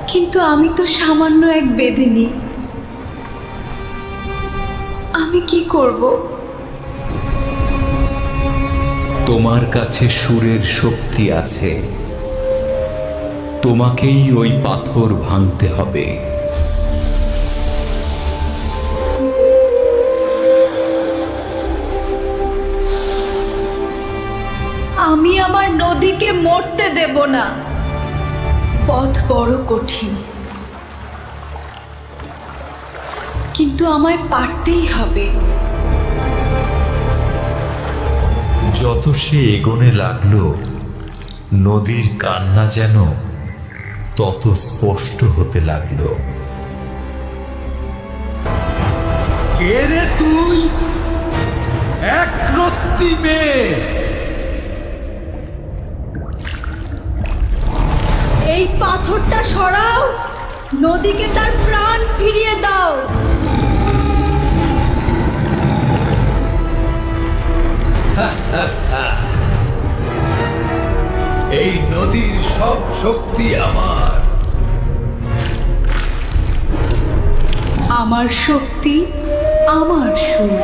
কিন্তু আমি তো সামান্য এক বেদিনী। আমি কি করব? তোমার কাছে সুরের শক্তি আছে, তোমাকেই ওই পাথর ভাঙতে হবে। আমি আমার নদীকে মরতে দেব না। পথ বড় কঠিন, কিন্তু আমায় পারতেই হবে। যত সে এগোনে লাগলো, নদীর কান্না যেন তত স্পষ্ট হতে লাগলো। কে রে তুই, এক রত্তি মেয়ে? এই পাথরটা সরাও, নদীকে তার প্রাণ ফিরিয়ে দাও। এই নদীর সব শক্তি আমার। আমার শক্তি, আমার সুর।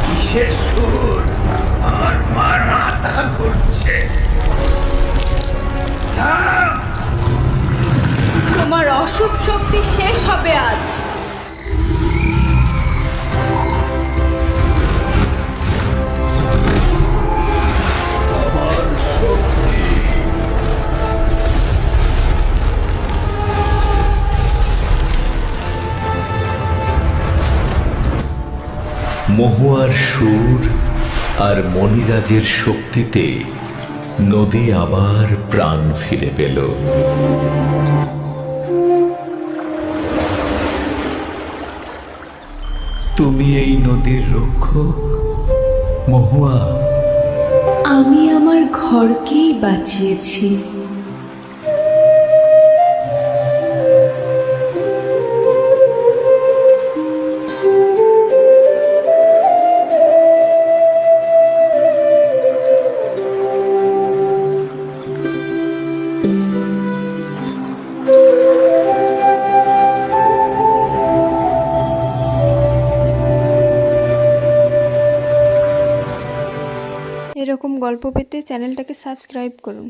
কিসের সুর? আমার মাথা ঘুরছে। তোমার অশুভ শক্তি শেষ হবে আজ। আমার শক্তি। মহুয়ার সুর আর মণিরাজের শক্তিতে নদী আবার প্রাণ ফিরে পেল। তুমি এই নদীর রক্ষক, মহুয়া। আমি আমার ঘরকেই বাঁচিয়েছি। এরকম গল্প পেতে চ্যানেলটাকে সাবস্ক্রাইব করুন।